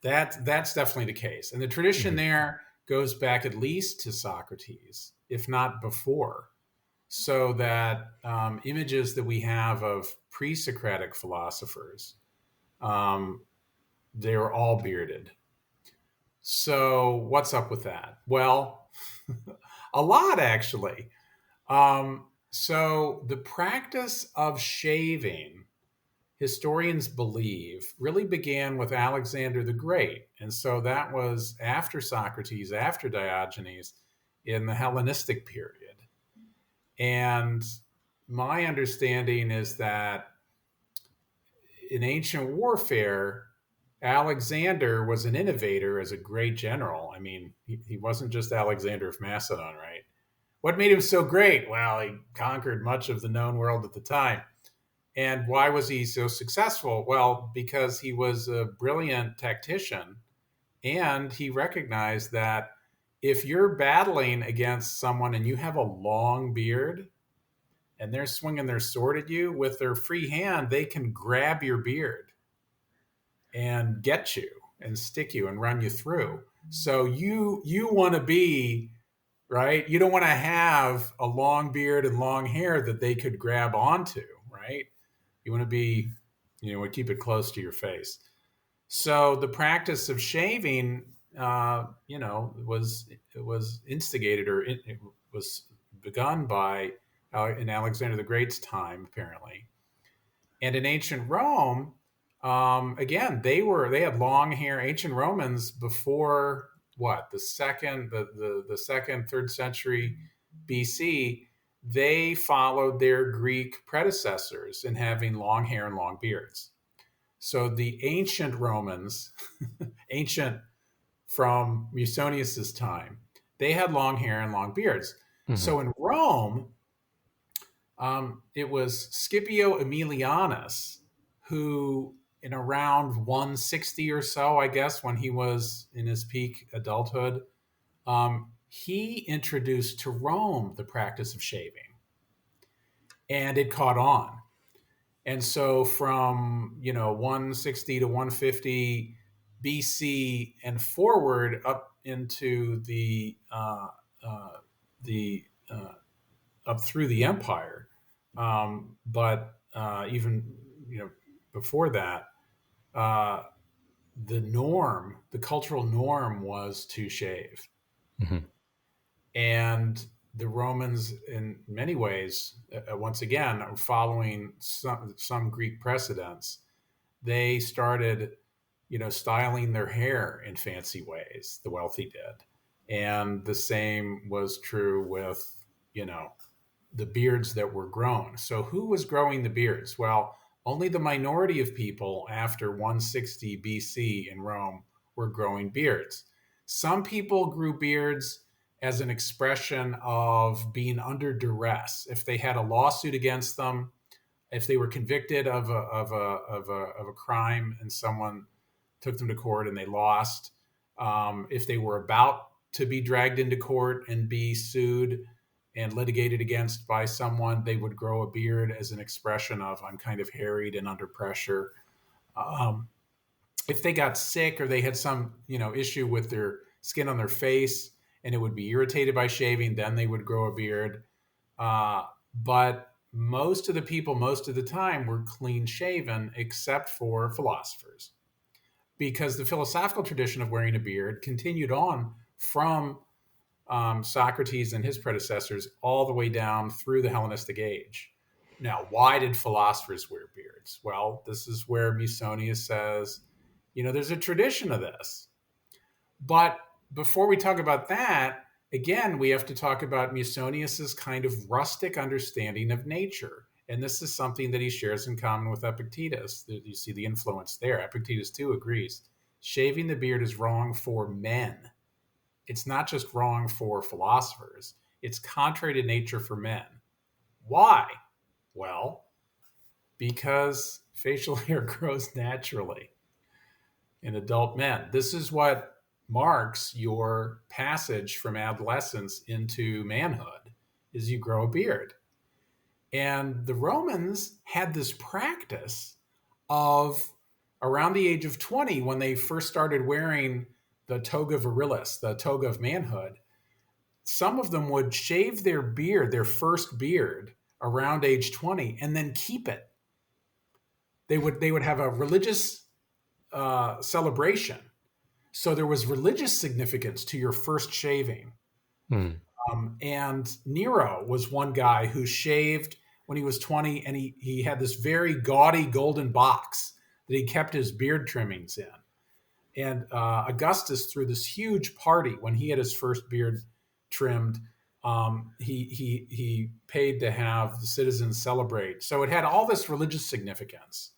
Speaker 1: That's definitely the case. And the tradition
Speaker 2: Mhm.
Speaker 1: there goes back at least to Socrates, if not before. So that images that we have of pre-Socratic philosophers, um, they were all bearded. So what's up with that? Well, a lot actually. So the practice of shaving, historians believe, really began with Alexander the Great. And so that was after Socrates, after Diogenes, in the Hellenistic period. And my understanding is that in ancient warfare, Alexander was an innovator as a great general. I mean, he wasn't just Alexander of Macedon, right? What made him so great? Well, he conquered much of the known world at the time. And why was he so successful? Well, because he was a brilliant tactician and he recognized that if you're battling against someone and you have a long beard and they're swinging their sword at you with their free hand, they can grab your beard and get you and stick you and run you through. So you want to be right. You don't want to have a long beard and long hair that they could grab onto, right? You want to be, keep it close to your face. So the practice of shaving, was instigated or it was begun by in Alexander the Great's time, apparently. And in ancient Rome, again, they had long hair. Ancient Romans before what the second third century BC, they followed their Greek predecessors in having long hair and long beards. So the ancient Romans, ancient from Musonius's time, they had long hair and long beards.
Speaker 2: Mhm.
Speaker 1: So in Rome, it was Scipio Aemilianus who, in around 160 or so, I guess, when he was in his peak adulthood, he introduced to Rome the practice of shaving, and it caught on. And so from 160 to 150 BC and forward up into uh, the up through the empire, but even before that, uh, the cultural norm was to shave,
Speaker 2: Mhm.
Speaker 1: and the Romans, in many ways, once again, are following some Greek precedents. they started, styling their hair in fancy ways. The wealthy did. And the same was true with, you know, the beards that were grown. So who was growing the beards? Well, only the minority of people after 160 BC in Rome were growing beards. Some people grew beards as an expression of being under duress. If they had a lawsuit against them, if they were convicted of a crime and someone took them to court and they lost, if they were about to be dragged into court and be sued and litigated against by someone, they would grow a beard as an expression of, I'm kind of harried and under pressure. Um, if they got sick or they had some, issue with their skin on their face and it would be irritated by shaving, then they would grow a beard. But most of the people, most of the time, were clean shaven, except for philosophers, because the philosophical tradition of wearing a beard continued on from Socrates and his predecessors all the way down through the Hellenistic age. Now, why did philosophers wear beards? Well, this is where Musonius says, there's a tradition of this. But before we talk about that, again, we have to talk about Musonius's kind of rustic understanding of nature. And this is something that he shares in common with Epictetus. You see the influence there. Epictetus too agrees. Shaving the beard is wrong for men. It's not just wrong for philosophers. It's contrary to nature for men. Why? Well, because facial hair grows naturally in adult men. This is what marks your passage from adolescence into manhood, is you grow a beard. And the Romans had this practice of, around the age of 20, when they first started wearing the toga virilis, the toga of manhood, some of them would shave their beard, their first beard, around age 20 and then keep it. They would have a religious celebration. So there was religious significance to your first shaving.
Speaker 2: Mm.
Speaker 1: And Nero was one guy who shaved when he was 20, and he had this very gaudy golden box that he kept his beard trimmings in. And Augustus threw this huge party when he had his first beard trimmed. He paid to have the citizens celebrate. So it had all this religious significance.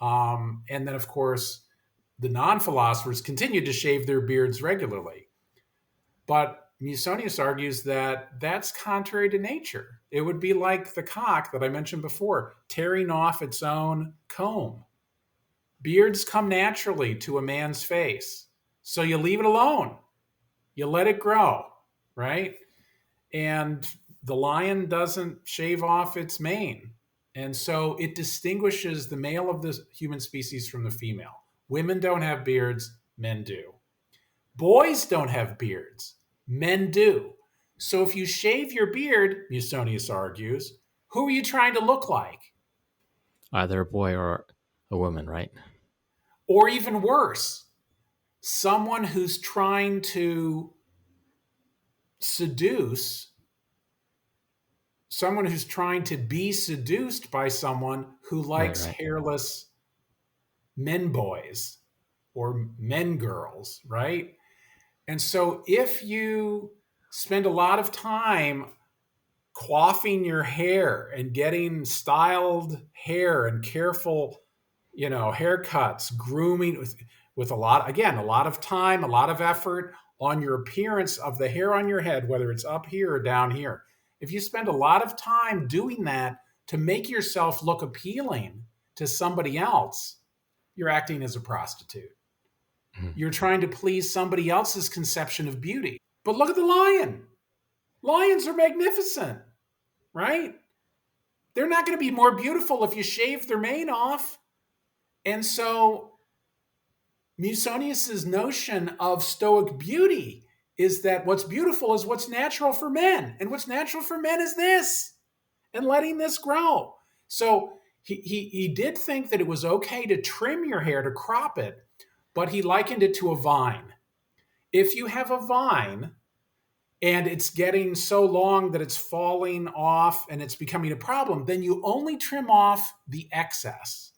Speaker 1: And then, of course, the non-philosophers continued to shave their beards regularly. But Musonius argues that that's contrary to nature. It would be like the cock that I mentioned before, tearing off its own comb. Beards come naturally to a man's face. So you leave it alone. You let it grow, right? And the lion doesn't shave off its mane. And so it distinguishes the male of the human species from the female. Women don't have beards, men do. Boys don't have beards, men do. So if you shave your beard, Musonius argues, who are you trying to look like?
Speaker 2: Either a boy or a woman, right?
Speaker 1: Or even worse, someone who's trying to seduce, someone who's trying to be seduced by someone who likes
Speaker 2: Right.
Speaker 1: hairless men boys or men girls, right? And so if you spend a lot of time coiffing your hair and getting styled hair and careful, haircuts, grooming with a lot of time, a lot of effort on your appearance of the hair on your head, whether it's up here or down here. If you spend a lot of time doing that to make yourself look appealing to somebody else, you're acting as a prostitute.
Speaker 2: Mhm.
Speaker 1: You're trying to please somebody else's conception of beauty. But look at the lion. Lions are magnificent, right? They're not going to be more beautiful if you shave their mane off. And so Musonius's notion of Stoic beauty is that what's beautiful is what's natural for men. And what's natural for men is this, and letting this grow. So he did think that it was okay to trim your hair, to crop it, but he likened it to a vine. If you have a vine and it's getting so long that it's falling off and it's becoming a problem, then you only trim off the excess.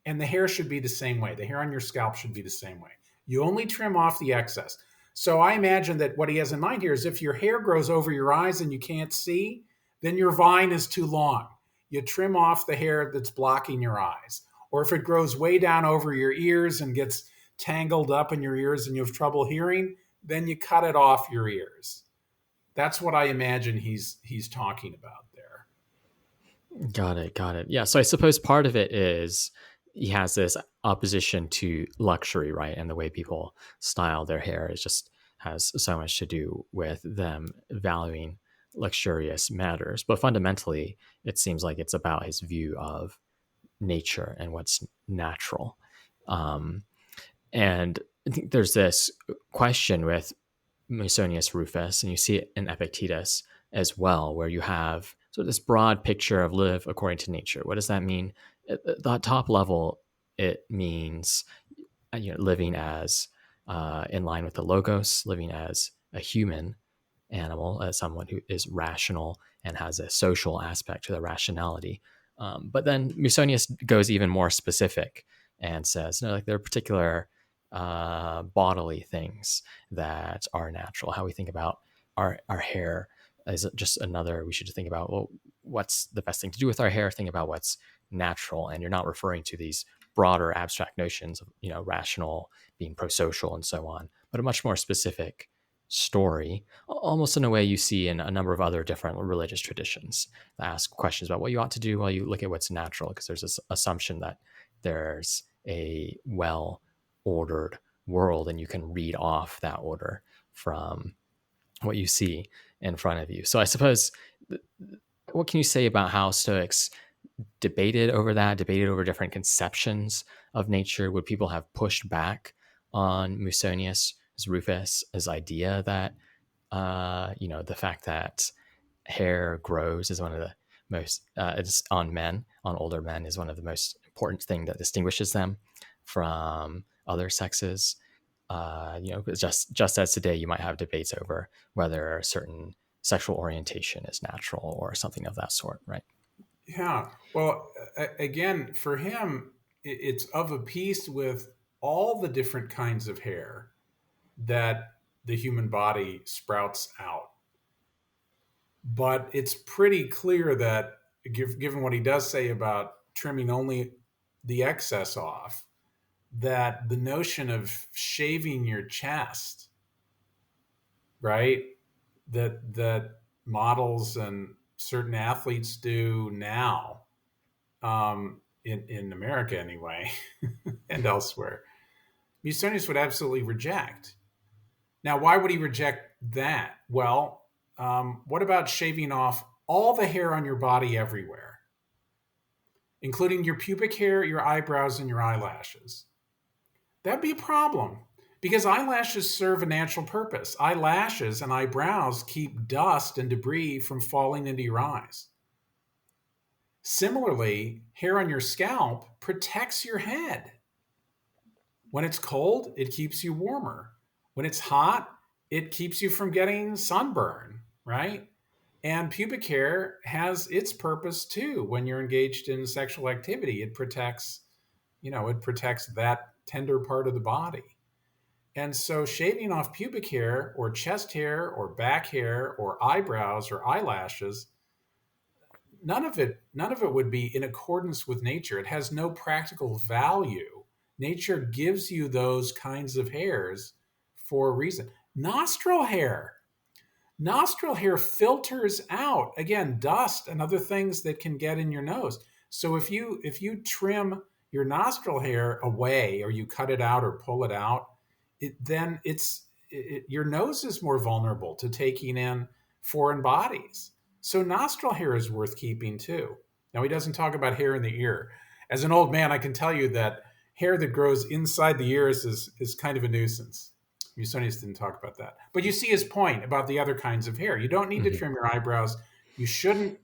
Speaker 1: And the hair should be the same way. The hair on your scalp should be the same way. You only trim off the excess. So I imagine that what he has in mind here is if your hair grows over your eyes and you can't see, then your vine is too long. You trim off the hair that's blocking your eyes. Or if it grows way down over your ears and gets tangled up in your ears and you have trouble hearing, then you cut it off your ears. That's what I imagine he's talking about there.
Speaker 2: Got it. Got it. Yeah. So I suppose part of it is he has this opposition to luxury, right? And the way people style their hair is just has so much to do with them valuing luxurious matters. But fundamentally, it seems like it's about his view of nature and what's natural. Um, and I think there's this question with Musonius Rufus, and you see it in Epictetus as well, where you have sort of this broad picture of live according to nature. What does that mean? At the top level, it means living as in line with the logos, living as a human animal, as someone who is rational and has a social aspect to the rationality. But then Musonius goes even more specific and says, no, like there are particular bodily things that are natural. How we think about our hair is just another. We should think about, well, what's the best thing to do with our hair? Think about what's natural, and you're not referring to these broader abstract notions of rational, being pro-social, and so on, but a much more specific story, almost in a way you see in a number of other different religious traditions that ask questions about what you ought to do while you look at what's natural, because there's this assumption that there's a well ordered world and you can read off that order from what you see in front of you. So I suppose, what can you say about how Stoics debated over different conceptions of nature? Would people have pushed back on Musonius Rufus' idea that the fact that hair grows is one of the most it's on older men is one of the most important thing that distinguishes them from other sexes? Just as today you might have debates over whether a certain sexual orientation is natural or something of that sort, right?
Speaker 1: Yeah. Well, again, for him, it's of a piece with all the different kinds of hair that the human body sprouts out. But it's pretty clear that, given what he does say about trimming only the excess off, that the notion of shaving your chest, right, that models and certain athletes do now, in America anyway, and elsewhere, Musonius would absolutely reject. Now, why would he reject that? Well, what about shaving off all the hair on your body everywhere, including your pubic hair, your eyebrows, and your eyelashes? That'd be a problem because eyelashes serve a natural purpose. Eyelashes and eyebrows keep dust and debris from falling into your eyes. Similarly, hair on your scalp protects your head. When it's cold, it keeps you warmer. When it's hot, it keeps you from getting sunburn, right? And pubic hair has its purpose too. When you're engaged in sexual activity, it protects that tender part of the body. And so shaving off pubic hair or chest hair or back hair or eyebrows or eyelashes, none of it would be in accordance with nature. It has no practical value. Nature gives you those kinds of hairs for a reason. Nostril hair filters out, again, dust and other things that can get in your nose. So if you trim your nostril hair away, or you cut it out or pull it out, then your nose is more vulnerable to taking in foreign bodies. So nostril hair is worth keeping too. Now, he doesn't talk about hair in the ear. As an old man, I can tell you that hair that grows inside the ears is kind of a nuisance. Musonius didn't talk about that. But you see his point about the other kinds of hair. You don't need to
Speaker 2: Mm-hmm.
Speaker 1: trim your eyebrows. You shouldn't.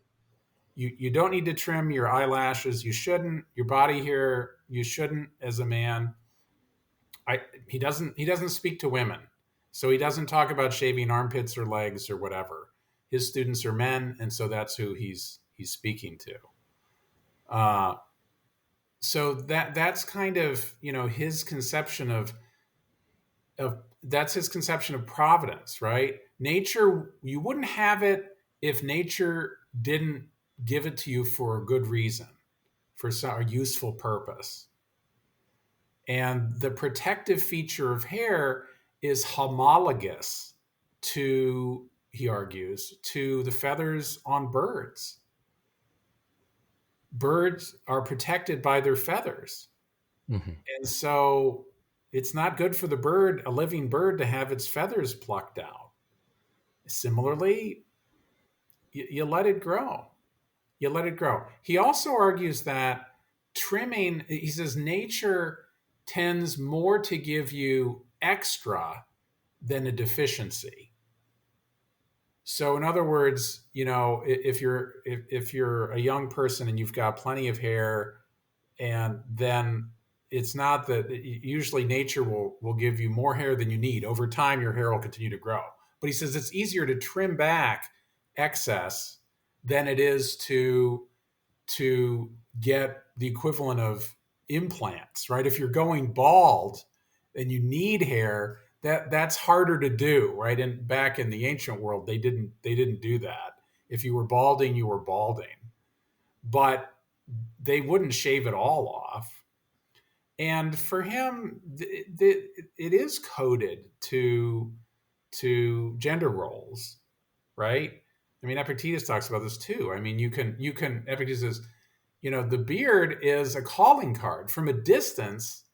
Speaker 1: You don't need to trim your eyelashes. You shouldn't. Your body hair, you shouldn't as a man. He doesn't speak to women. So he doesn't talk about shaving armpits or legs or whatever. His students are men, and so that's who he's speaking to. Uh, So that's kind of, his conception of that's his conception of providence, right? Nature, you wouldn't have it if nature didn't give it to you for a good reason, for a useful purpose. And the protective feature of hair is homologous to, he argues, to the feathers on birds. Birds are protected by their feathers.
Speaker 2: Hmm.
Speaker 1: And so it's not good for the bird, a living bird, to have its feathers plucked out. Similarly, you let it grow. You let it grow. He also argues that trimming, he says, nature tends more to give you extra than a deficiency. So, in other words, if you're a young person and you've got plenty of hair, and then it's not that, usually nature will give you more hair than you need. Over time, your hair will continue to grow. But he says it's easier to trim back excess than it is to get the equivalent of implants, right? If you're going bald and you need hair, that's harder to do, right? And back in the ancient world, they didn't do that. If you were balding, you were balding, but they wouldn't shave it all off. And for him, it is coded to gender roles, right? I mean, Epictetus talks about this too. I mean, you can Epictetus says, the beard is a calling card. From a distance,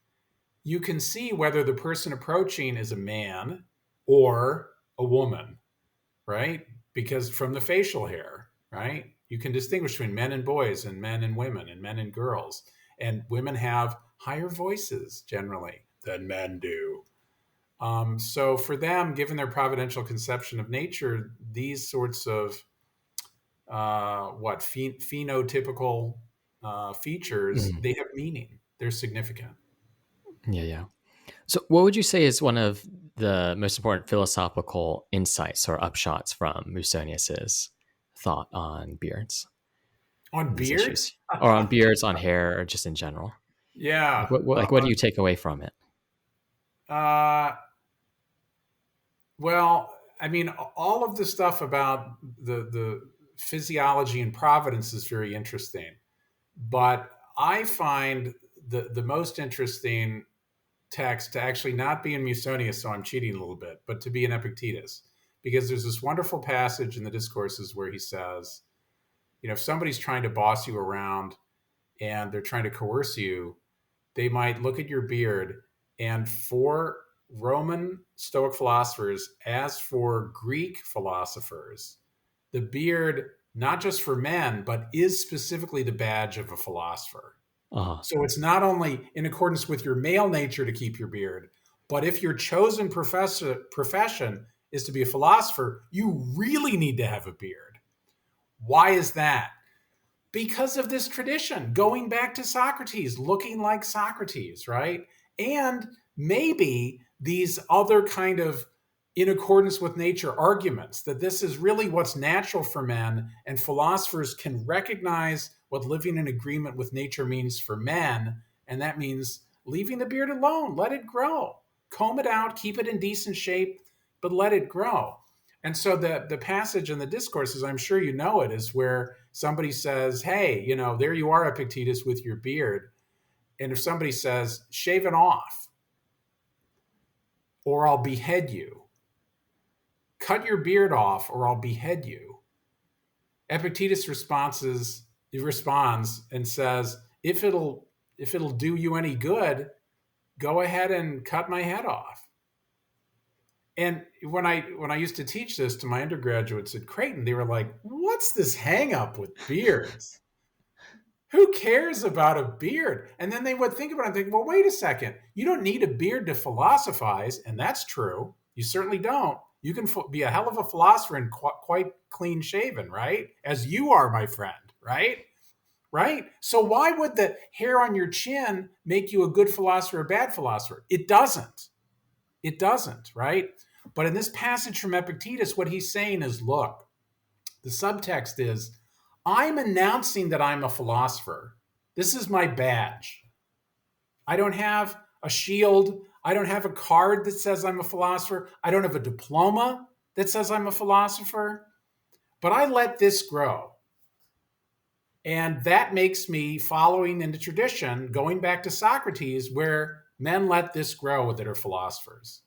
Speaker 1: you can see whether the person approaching is a man or a woman, right? Because from the facial hair, right? You can distinguish between men and boys and men and women and men and girls. And women have higher voices generally than men do. So for them, given their providential conception of nature, these sorts of phenotypical features,
Speaker 2: Hmm.
Speaker 1: they have meaning. They're significant.
Speaker 2: Yeah, yeah. So, what would you say is one of the most important philosophical insights or upshots from Musonius's thought on beards
Speaker 1: On
Speaker 2: and these
Speaker 1: beards?
Speaker 2: issues, or on beards, on hair, or just in general?
Speaker 1: Yeah.
Speaker 2: What do you take away from it?
Speaker 1: Uh, well, I mean, all of the stuff about the physiology and providence is very interesting, but I find the most interesting text to actually not be in Musonius, so I'm cheating a little bit, but to be in Epictetus, because there's this wonderful passage in the discourses where he says, if somebody's trying to boss you around and they're trying to coerce you, they might look at your beard. And for Roman Stoic philosophers, as for Greek philosophers, the beard, not just for men, but is specifically the badge of a philosopher.
Speaker 2: Uh-huh.
Speaker 1: So it's not only in accordance with your male nature to keep your beard, but if your chosen profession is to be a philosopher, you really need to have a beard. Why is that? Because of this tradition, going back to Socrates, looking like Socrates, right? And maybe these other kind of in accordance with nature arguments that this is really what's natural for men, and philosophers can recognize what living in agreement with nature means for men, and that means leaving the beard alone, let it grow, comb it out, keep it in decent shape, but let it grow. And so the passage in the discourses, I'm sure you know it, is where somebody says, "Hey, there you are, Epictetus, with your beard." And if somebody says, "Shave it off, or I'll behead you," cut your beard off, or I'll behead you. Epictetus responds and says, if it'll do you any good, go ahead and cut my head off. And when I used to teach this to my undergraduates at Creighton, they were like, "What's this hang up with beards? Who cares about a beard?" And then they would think about it and think, well, wait a second. You don't need a beard to philosophize. And that's true. You certainly don't. You can be a hell of a philosopher and quite clean shaven, right? As you are, my friend, right? Right? So why would the hair on your chin make you a good philosopher or a bad philosopher? It doesn't. It doesn't, right? But in this passage from Epictetus, what he's saying is, look, the subtext is, I'm announcing that I'm a philosopher, This is my badge. I don't have a shield. I don't have a card that says I'm a philosopher. I don't have a diploma that says I'm a philosopher. But I let this grow. And that makes me following in the tradition, going back to Socrates, where men let this grow that are philosophers.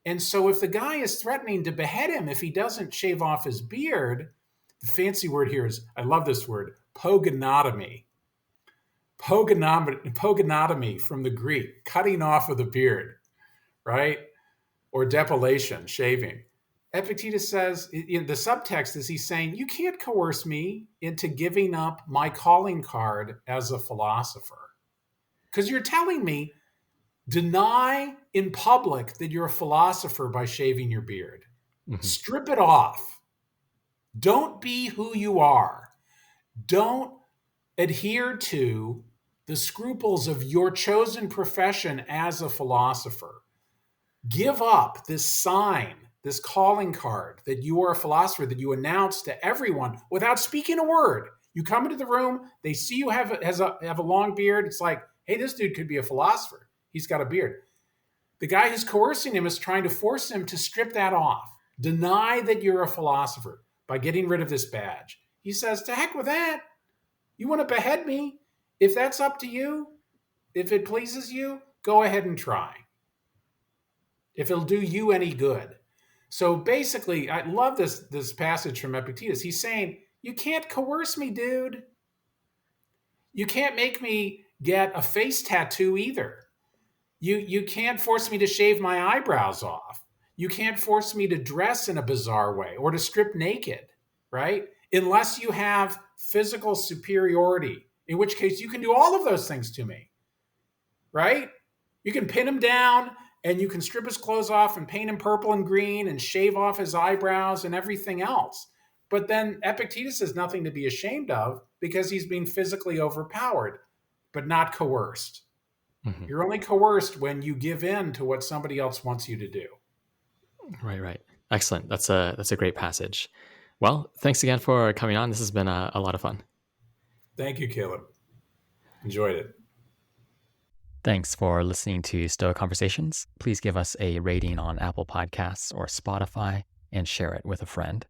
Speaker 1: And so if the guy is threatening to behead him if he doesn't shave off his beard, the fancy word here is, I love this word, pogonotomy. Pogonotomy from the Greek, cutting off of the beard, right? Or depilation, shaving. Epictetus says, in the subtext is he's saying, you can't coerce me into giving up my calling card as a philosopher. Because you're telling me, deny in public that you're a philosopher by shaving your beard.
Speaker 2: Mm-hmm.
Speaker 1: Strip it off. Don't be who you are. Don't adhere to the scruples of your chosen profession as a philosopher. Give up this sign, this calling card that you are a philosopher, that you announce to everyone without speaking a word. You come into the room, they see you have a long beard. It's like, hey, this dude could be a philosopher. He's got a beard. The guy who's coercing him is trying to force him to strip that off. Deny that you're a philosopher by getting rid of this badge. He says, to heck with that. You want to behead me? If that's up to you, if it pleases you, go ahead and try. If it'll do you any good. So basically, I love this passage from Epictetus. He's saying, you can't coerce me, dude. You can't make me get a face tattoo either. You can't force me to shave my eyebrows off. You can't force me to dress in a bizarre way or to strip naked, right? Unless you have physical superiority, in which case you can do all of those things to me, right? You can pin him down and you can strip his clothes off and paint him purple and green and shave off his eyebrows and everything else. But then Epictetus has nothing to be ashamed of because he's being physically overpowered, but not coerced. Mm-hmm. You're only coerced when you give in to what somebody else wants you to do.
Speaker 2: Right. Excellent. That's a great passage. Well, thanks again for coming on. This has been a lot of fun.
Speaker 1: Thank you, Caleb. Enjoyed it.
Speaker 2: Thanks for listening to Stoic Conversations. Please give us a rating on Apple Podcasts or Spotify and share it with a friend.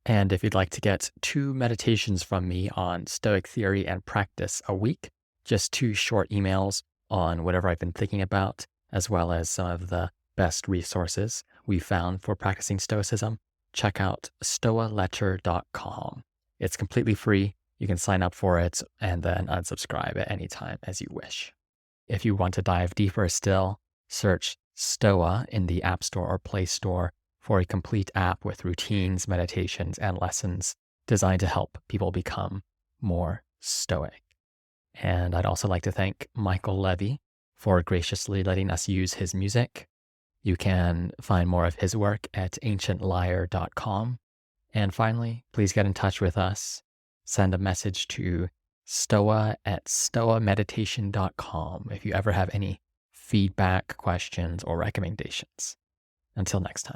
Speaker 2: And if you'd like to get 2 meditations from me on Stoic theory and practice a week, just 2 short emails on whatever I've been thinking about, as well as some of the best resources we found for practicing Stoicism, check out stoaletter.com. It's completely free. You can sign up for it and then unsubscribe at any time as you wish. If you want to dive deeper still, search Stoa in the App Store or Play Store for a complete app with routines, meditations, and lessons designed to help people become more stoic. And I'd also like to thank Michael Levy for graciously letting us use his music. You can find more of his work at ancientlyre.com. And finally, please get in touch with us. Send a message to stoa@stoameditation.com if you ever have any feedback, questions, or recommendations. Until next time.